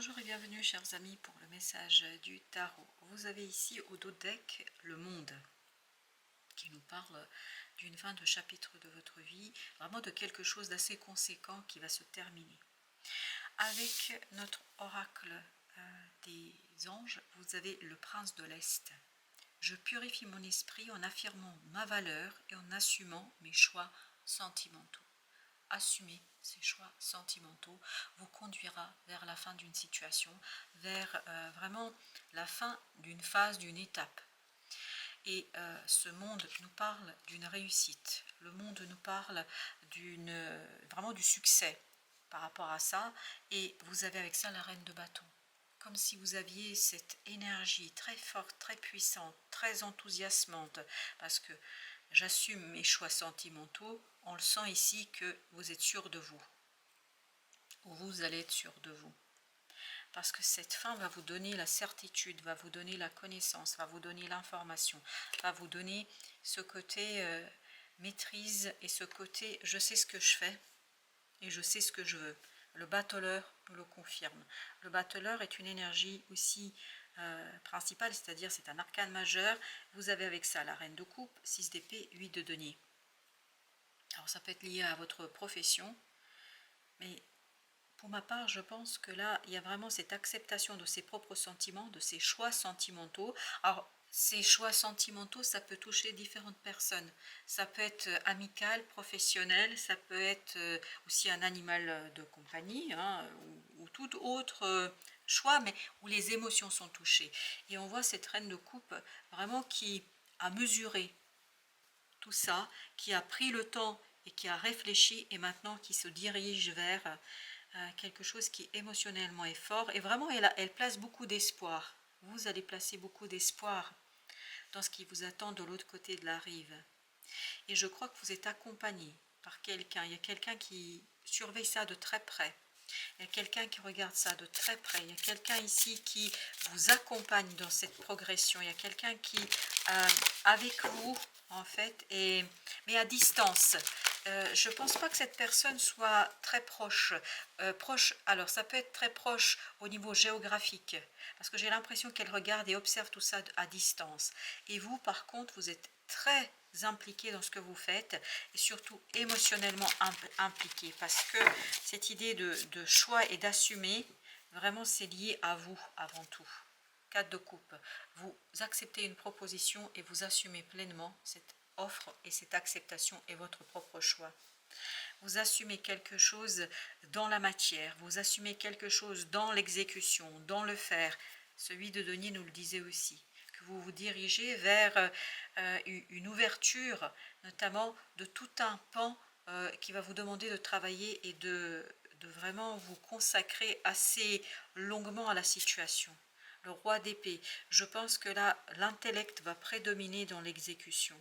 Bonjour et bienvenue chers amis pour le message du tarot. Vous avez ici au dos deck le monde qui nous parle d'une fin de chapitre de votre vie, vraiment de quelque chose d'assez conséquent qui va se terminer. Avec notre oracle des anges, vous avez le prince de l'Est. Je purifie mon esprit en affirmant ma valeur et en assumant mes choix sentimentaux. Assumer ces choix sentimentaux vous conduira vers la fin d'une situation, vers vraiment la fin d'une phase, d'une étape. Et ce monde nous parle d'une réussite, le monde nous parle vraiment du succès par rapport à ça, et vous avez avec ça la reine de bâton. Comme si vous aviez cette énergie très forte, très puissante, très enthousiasmante, parce que j'assume mes choix sentimentaux, on le sent ici que vous êtes sûr de vous, ou vous allez être sûr de vous. Parce que cette fin va vous donner la certitude, va vous donner la connaissance, va vous donner l'information, va vous donner ce côté maîtrise et ce côté je sais ce que je fais et je sais ce que je veux. Le battleur nous le confirme. Le battleur est une énergie aussi principale, c'est-à-dire c'est un arcane majeur. Vous avez avec ça la reine de coupe, 6 d'épée, 8 de denier. Alors ça peut être lié à votre profession, mais pour ma part, je pense que là, il y a vraiment cette acceptation de ses propres sentiments, de ses choix sentimentaux. Alors, ces choix sentimentaux, ça peut toucher différentes personnes. Ça peut être amical, professionnel, ça peut être aussi un animal de compagnie, hein, ou tout autre choix, mais où les émotions sont touchées. Et on voit cette reine de coupe vraiment qui a mesuré tout ça, qui a pris le temps et qui a réfléchi et maintenant qui se dirige vers quelque chose qui émotionnellement est fort. Et vraiment, elle place beaucoup d'espoir. Vous allez placer beaucoup d'espoir dans ce qui vous attend de l'autre côté de la rive. Et je crois que vous êtes accompagné par quelqu'un. Il y a quelqu'un qui surveille ça de très près. Il y a quelqu'un qui regarde ça de très près. Il y a quelqu'un ici qui vous accompagne dans cette progression. Il y a quelqu'un qui, avec vous, en fait, mais à distance. Je ne pense pas que cette personne soit très proche. Alors ça peut être très proche au niveau géographique, parce que j'ai l'impression qu'elle regarde et observe tout ça à distance. Et vous, par contre, vous êtes très impliqué dans ce que vous faites et surtout émotionnellement impliqué, parce que cette idée de choix et d'assumer, vraiment c'est lié à vous avant tout. 4 de coupe, vous acceptez une proposition et vous assumez pleinement cette offre et cette acceptation est votre propre choix. Vous assumez quelque chose dans la matière, vous assumez quelque chose dans l'exécution, dans le faire. Celui de denier nous le disait aussi, que vous vous dirigez vers une ouverture, notamment de tout un pan qui va vous demander de travailler et de vraiment vous consacrer assez longuement à la situation. Le roi d'épée, je pense que là, l'intellect va prédominer dans l'exécution.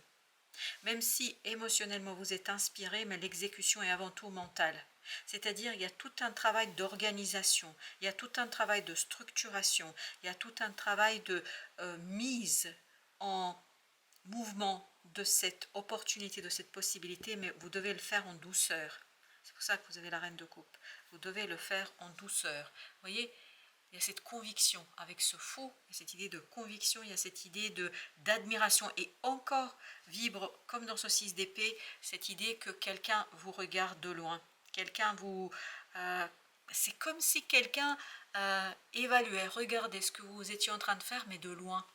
Même si émotionnellement vous êtes inspiré, mais l'exécution est avant tout mentale. C'est-à-dire il y a tout un travail d'organisation, il y a tout un travail de structuration, il y a tout un travail de mise en mouvement de cette opportunité, de cette possibilité, mais vous devez le faire en douceur. C'est pour ça que vous avez la reine de coupe. Vous devez le faire en douceur. Vous voyez, il y a cette conviction avec ce fou, il y a cette idée de conviction, il y a cette idée d'admiration et encore vibre comme dans ce 6 d'épée, cette idée que quelqu'un vous regarde de loin. Quelqu'un vous... c'est comme si quelqu'un évaluait, regardait ce que vous étiez en train de faire, mais de loin.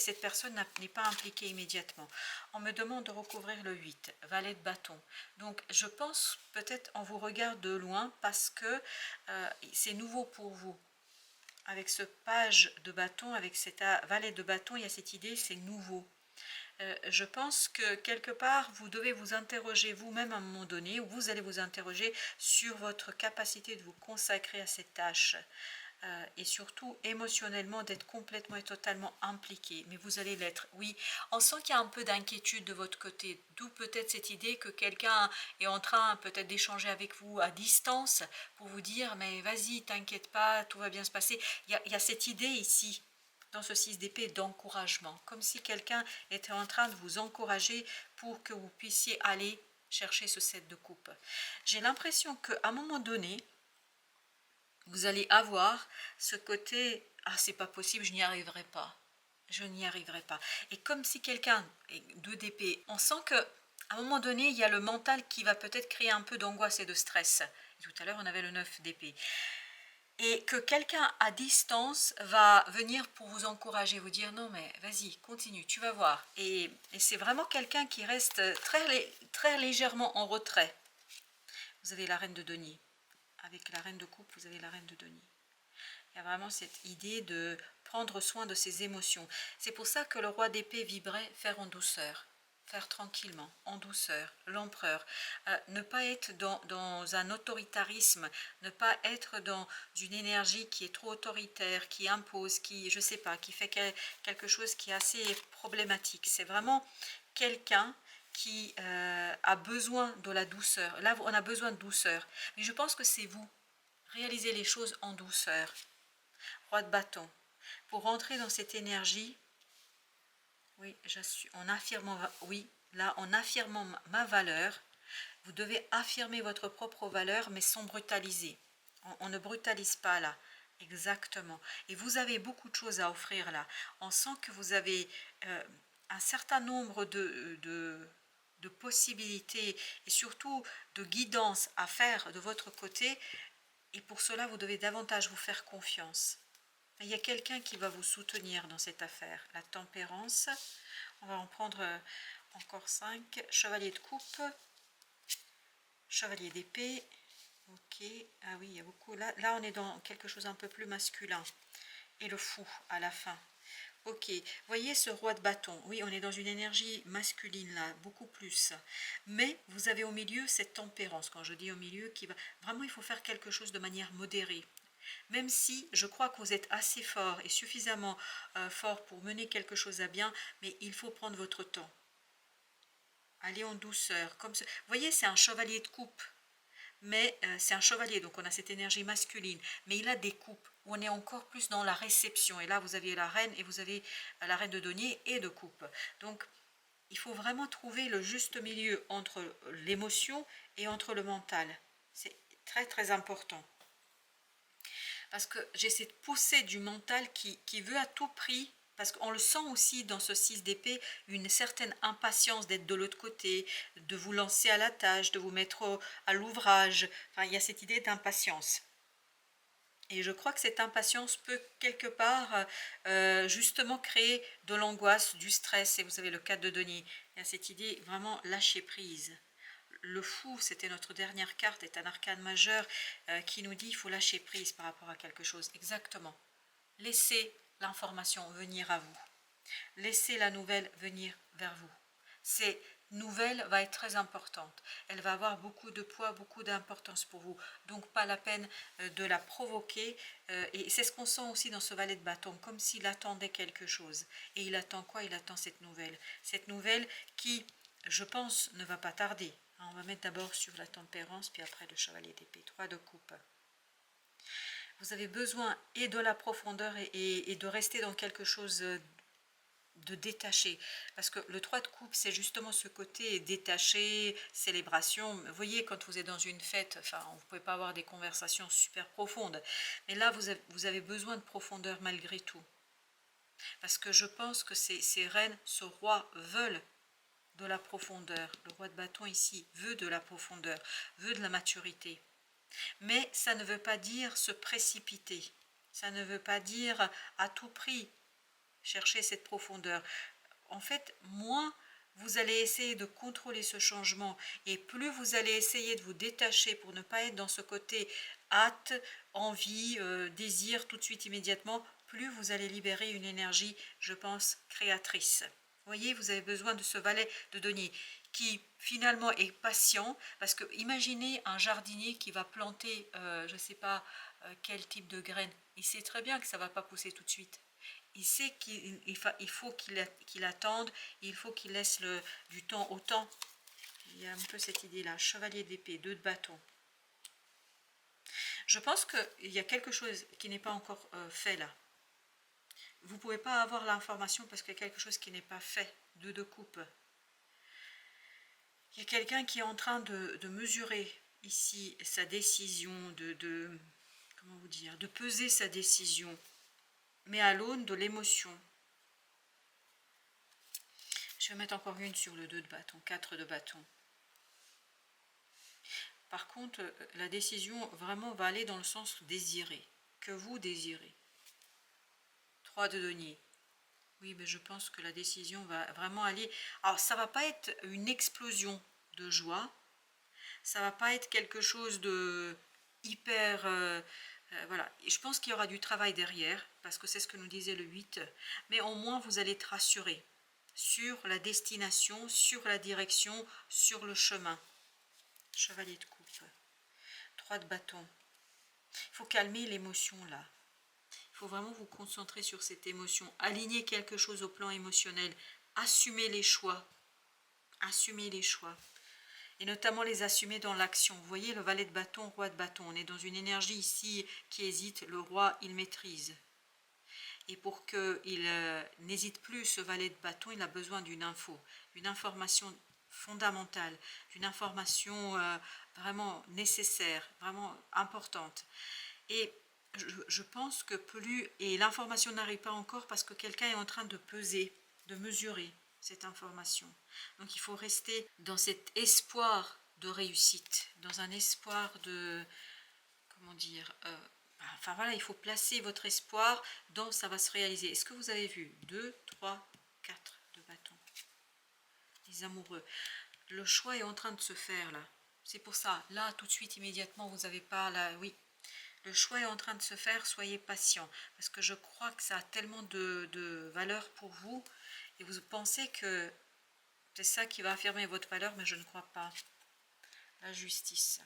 Cette personne n'est pas impliquée immédiatement. On me demande de recouvrir le 8, valet de bâton. Donc je pense peut-être on vous regarde de loin parce que c'est nouveau pour vous. Avec ce page de bâton, avec cet valet de bâton, il y a cette idée, c'est nouveau. Je pense que quelque part, vous devez vous interroger vous-même à un moment donné, ou vous allez vous interroger sur votre capacité de vous consacrer à cette tâche. Et surtout émotionnellement d'être complètement et totalement impliqué, mais vous allez l'être. Oui, on sent qu'il y a un peu d'inquiétude de votre côté, d'où peut-être cette idée que quelqu'un est en train peut-être d'échanger avec vous à distance pour vous dire mais vas-y, t'inquiète pas, tout va bien se passer. Il y a cette idée ici dans ce 6 d'épée d'encouragement, comme si quelqu'un était en train de vous encourager pour que vous puissiez aller chercher ce 7 de coupe. J'ai l'impression qu'à un moment donné, vous allez avoir ce côté, ah c'est pas possible, je n'y arriverai pas. Je n'y arriverai pas. Et comme si quelqu'un, 2 d'épée, on sent que à un moment donné, il y a le mental qui va peut-être créer un peu d'angoisse et de stress. Et tout à l'heure, on avait le 9 d'épée. Et que quelqu'un à distance va venir pour vous encourager, vous dire non mais vas-y, continue, tu vas voir. Et c'est vraiment quelqu'un qui reste très légèrement en retrait. Vous avez la reine de denier. Avec la reine de coupe, vous avez la reine de denier. Il y a vraiment cette idée de prendre soin de ses émotions. C'est pour ça que le roi d'épée vibrait faire en douceur, faire tranquillement, en douceur, l'empereur. Ne pas être dans un autoritarisme, ne pas être dans une énergie qui est trop autoritaire, qui impose, qui, je sais pas, qui fait quelque chose qui est assez problématique. C'est vraiment quelqu'un qui a besoin de la douceur. Là, on a besoin de douceur. Mais je pense que c'est vous. Réalisez les choses en douceur. Roi de bâton. Pour rentrer dans cette énergie, oui, en affirmant, oui, là, en affirmant ma valeur, vous devez affirmer votre propre valeur, mais sans brutaliser. On ne brutalise pas là. Exactement. Et vous avez beaucoup de choses à offrir là. On sent que vous avez un certain nombre de possibilités et surtout de guidance à faire de votre côté. Et pour cela, vous devez davantage vous faire confiance. Il y a quelqu'un qui va vous soutenir dans cette affaire. La tempérance. On va en prendre encore 5. Chevalier de coupe. Chevalier d'épée. Ok. Ah oui, il y a beaucoup. Là, on est dans quelque chose un peu plus masculin. Et le fou à la fin. Ok. Voyez ce roi de bâton. Oui, on est dans une énergie masculine là, beaucoup plus. Mais vous avez au milieu cette tempérance. Quand je dis au milieu, qui va vraiment, il faut faire quelque chose de manière modérée. Même si je crois que vous êtes assez fort et suffisamment fort pour mener quelque chose à bien, mais il faut prendre votre temps. Allez en douceur. Vous voyez, c'est un chevalier de coupe, mais c'est un chevalier, donc on a cette énergie masculine, mais il a des coupes, où on est encore plus dans la réception. Et là, vous avez la reine, et vous avez la reine de denier et de coupe. Donc, il faut vraiment trouver le juste milieu entre l'émotion et entre le mental. C'est très, très important. Parce que j'ai cette poussée du mental qui veut à tout prix, parce qu'on le sent aussi dans ce 6 d'épée, une certaine impatience d'être de l'autre côté, de vous lancer à la tâche, de vous mettre à l'ouvrage. Enfin, il y a cette idée d'impatience. Et je crois que cette impatience peut quelque part justement créer de l'angoisse, du stress. Et vous avez le 4 de denier. Il y a cette idée vraiment lâcher prise. Le fou, c'était notre dernière carte, est un arcane majeur qui nous dit qu'il faut lâcher prise par rapport à quelque chose. Exactement. Laissez l'information venir à vous. Laissez la nouvelle venir vers vous. Cette nouvelle va être très importante. Elle va avoir beaucoup de poids, beaucoup d'importance pour vous. Donc pas la peine de la provoquer. Et c'est ce qu'on sent aussi dans ce valet de bâton, comme s'il attendait quelque chose. Et il attend quoi? Il attend cette nouvelle. Cette nouvelle qui, je pense, ne va pas tarder. On va mettre d'abord sur la tempérance, puis après le chevalier d'épée. 3 de coupe. Vous avez besoin et de la profondeur et de rester dans quelque chose de détaché. Parce que le 3 de coupe, c'est justement ce côté détaché, célébration. Vous voyez, quand vous êtes dans une fête, enfin, vous ne pouvez pas avoir des conversations super profondes. Mais là, vous avez besoin de profondeur malgré tout. Parce que je pense que ces reines, ce roi veulent de la profondeur. Le roi de bâton ici veut de la profondeur, veut de la maturité. Mais ça ne veut pas dire se précipiter. Ça ne veut pas dire à tout prix chercher cette profondeur. En fait, moins vous allez essayer de contrôler ce changement et plus vous allez essayer de vous détacher pour ne pas être dans ce côté hâte, envie, désir tout de suite immédiatement, plus vous allez libérer une énergie, je pense, créatrice. Vous voyez, vous avez besoin de ce valet de denier qui finalement est patient, parce que imaginez un jardinier qui va planter, je ne sais pas quel type de graines, il sait très bien que ça ne va pas pousser tout de suite. Il sait qu'il faut qu'il attende, il faut qu'il laisse du temps au temps. Il y a un peu cette idée-là, chevalier d'épée, 2 de bâton. Je pense qu'il y a quelque chose qui n'est pas encore fait là. Vous ne pouvez pas avoir l'information parce qu'il y a quelque chose qui n'est pas fait, 2 de coupe. Il y a quelqu'un qui est en train de mesurer ici sa décision, comment vous dire, de peser sa décision, mais à l'aune de l'émotion. Je vais mettre encore une sur le 2 de bâton, 4 de bâton. Par contre, la décision vraiment va aller dans le sens désiré, que vous désirez. 3 de denier. Oui, mais je pense que la décision va vraiment aller... Alors, ça va pas être une explosion de joie, ça va pas être quelque chose de hyper... voilà, et je pense qu'il y aura du travail derrière, parce que c'est ce que nous disait le 8, mais au moins vous allez être rassuré sur la destination, sur la direction, sur le chemin. Chevalier de coupe. 3 de bâton. Il faut calmer l'émotion là. Il faut vraiment vous concentrer sur cette émotion. Aligner quelque chose au plan émotionnel. Assumer les choix. Assumer les choix. Et notamment les assumer dans l'action. Vous voyez le valet de bâton, roi de bâton. On est dans une énergie ici qui hésite. Le roi, il maîtrise. Et pour qu'il n'hésite plus, ce valet de bâton, il a besoin d'une info. Une information fondamentale. Une information vraiment nécessaire, vraiment importante. Et je pense que plus... Et l'information n'arrive pas encore parce que quelqu'un est en train de peser, de mesurer cette information. Donc il faut rester dans cet espoir de réussite, dans un espoir de... Comment dire enfin voilà, il faut placer votre espoir dans ça va se réaliser. Est-ce que vous avez vu 2, 3, 4 de bâton? Les amoureux. Le choix est en train de se faire là. C'est pour ça, là, tout de suite, immédiatement, vous n'avez pas là... Oui, le choix est en train de se faire, soyez patient. Parce que je crois que ça a tellement de valeur pour vous. Et vous pensez que c'est ça qui va affirmer votre valeur, mais je ne crois pas. La justice.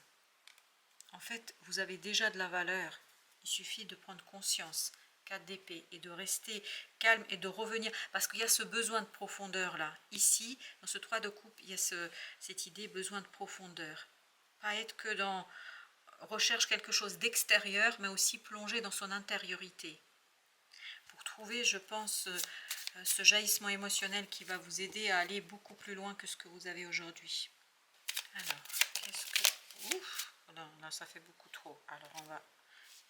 En fait, vous avez déjà de la valeur. Il suffit de prendre conscience. 4 d'épée et de rester calme et de revenir. Parce qu'il y a ce besoin de profondeur là. Ici, dans ce 3 de coupe, il y a cette idée besoin de profondeur. Pas être que dans... recherche quelque chose d'extérieur, mais aussi plonger dans son intériorité. Pour trouver, je pense, ce jaillissement émotionnel qui va vous aider à aller beaucoup plus loin que ce que vous avez aujourd'hui. Alors, qu'est-ce que... Ouf, non, là, ça fait beaucoup trop. Alors, on va...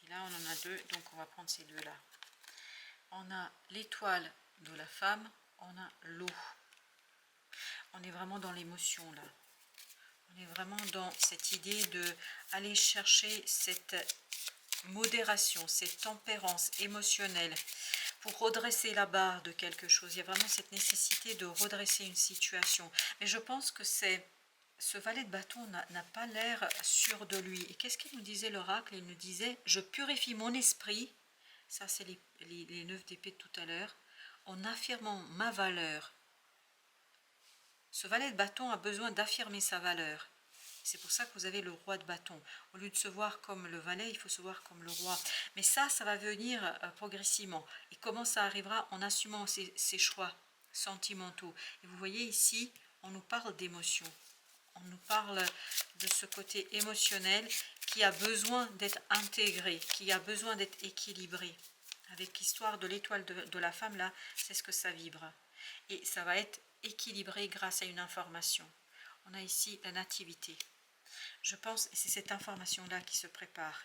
Et là, on en a 2, donc on va prendre ces 2-là. On a l'étoile de la femme, on a l'eau. On est vraiment dans l'émotion, là. On est vraiment dans cette idée de aller chercher cette modération, cette tempérance émotionnelle pour redresser la barre de quelque chose. Il y a vraiment cette nécessité de redresser une situation. Mais je pense que ce valet de bâton n'a pas l'air sûr de lui. Et qu'est-ce qu'il nous disait l'oracle? Il nous disait, je purifie mon esprit, ça c'est les 9 d'épée de tout à l'heure, en affirmant ma valeur. Ce valet de bâton a besoin d'affirmer sa valeur. C'est pour ça que vous avez le roi de bâton. Au lieu de se voir comme le valet, il faut se voir comme le roi. Mais ça va venir progressivement. Et comment ça arrivera? En assumant ses choix sentimentaux. Et vous voyez ici, on nous parle d'émotion. On nous parle de ce côté émotionnel qui a besoin d'être intégré, qui a besoin d'être équilibré. Avec l'histoire de l'étoile de la femme, là, c'est ce que ça vibre. Et ça va être équilibré grâce à une information. On a ici la nativité. Je pense, et c'est cette information-là qui se prépare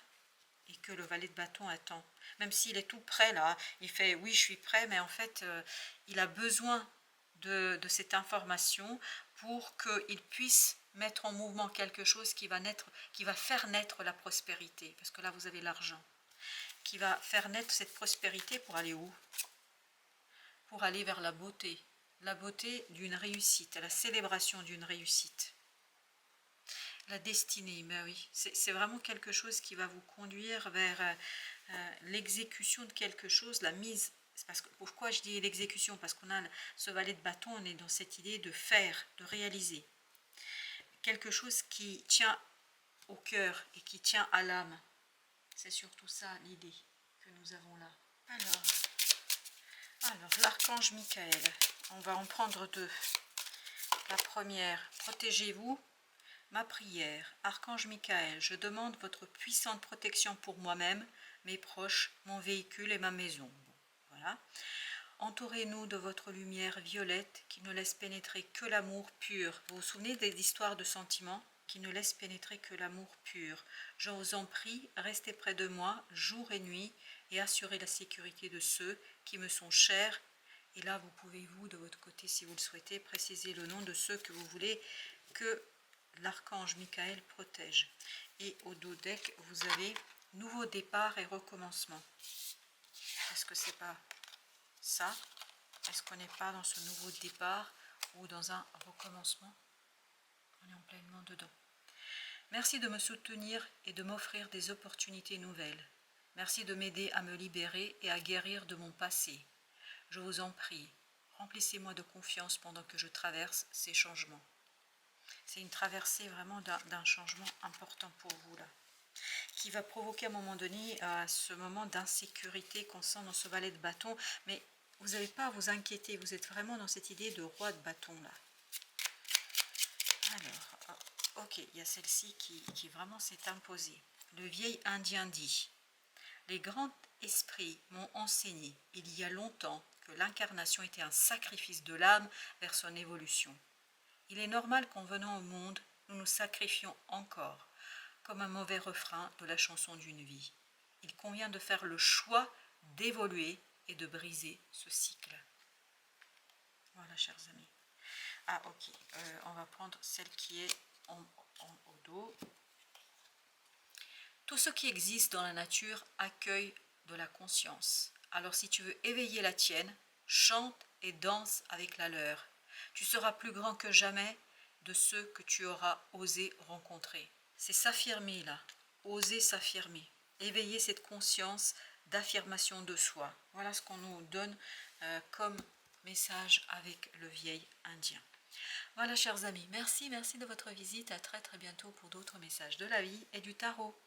et que le valet de bâton attend. Même s'il est tout prêt là, il fait oui je suis prêt, mais en fait il a besoin de cette information pour qu'il puisse mettre en mouvement quelque chose qui va faire naître la prospérité. Parce que là vous avez l'argent. Qui va faire naître cette prospérité pour aller où? Pour aller vers la beauté. La beauté d'une réussite, la célébration d'une réussite. La destinée, ben oui, c'est vraiment quelque chose qui va vous conduire vers l'exécution de quelque chose, la mise. Parce que, pourquoi je dis l'exécution? Parce qu'on a ce valet de bâton, on est dans cette idée de faire, de réaliser. Quelque chose qui tient au cœur et qui tient à l'âme. C'est surtout ça l'idée que nous avons là. Alors l'archange Michael, on va en prendre 2. La première, protégez-vous. Ma prière, Archange Michael, je demande votre puissante protection pour moi-même, mes proches, mon véhicule et ma maison. Bon, voilà. Entourez-nous de votre lumière violette qui ne laisse pénétrer que l'amour pur. Vous vous souvenez des histoires de sentiments? qui ne laisse pénétrer que l'amour pur. Je vous en prie, restez près de moi jour et nuit et assurez la sécurité de ceux qui me sont chers. Et là, vous pouvez, vous, de votre côté, si vous le souhaitez, préciser le nom de ceux que vous voulez que l'archange Michael protège. Et au dos deck, vous avez nouveau départ et recommencement. Est-ce que c'est pas ça? Est-ce qu'on n'est pas dans ce nouveau départ ou dans un recommencement? On est en pleinement dedans. Merci de me soutenir et de m'offrir des opportunités nouvelles. Merci de m'aider à me libérer et à guérir de mon passé. Je vous en prie, remplissez-moi de confiance pendant que je traverse ces changements. C'est une traversée vraiment d'un changement important pour vous là, qui va provoquer à un moment donné ce moment d'insécurité qu'on sent dans ce valet de bâton, mais vous n'avez pas à vous inquiéter, vous êtes vraiment dans cette idée de roi de bâton là. Alors, ok, il y a celle-ci qui vraiment s'est imposée. Le vieil indien dit: les grands esprits m'ont enseigné il y a longtemps que l'incarnation était un sacrifice de l'âme vers son évolution. Il est normal qu'en venant au monde, nous nous sacrifions encore, comme un mauvais refrain de la chanson d'une vie. Il convient de faire le choix d'évoluer et de briser ce cycle. Voilà, chers amis. Ah, ok, on va prendre celle qui est au dos. Tout ce qui existe dans la nature accueille de la conscience. Alors si tu veux éveiller la tienne, chante et danse avec la leur. Tu seras plus grand que jamais de ceux que tu auras osé rencontrer. C'est s'affirmer là, oser s'affirmer, éveiller cette conscience d'affirmation de soi. Voilà ce qu'on nous donne comme message avec le vieil indien. Voilà, chers amis, merci de votre visite. À très bientôt pour d'autres messages de la vie et du tarot.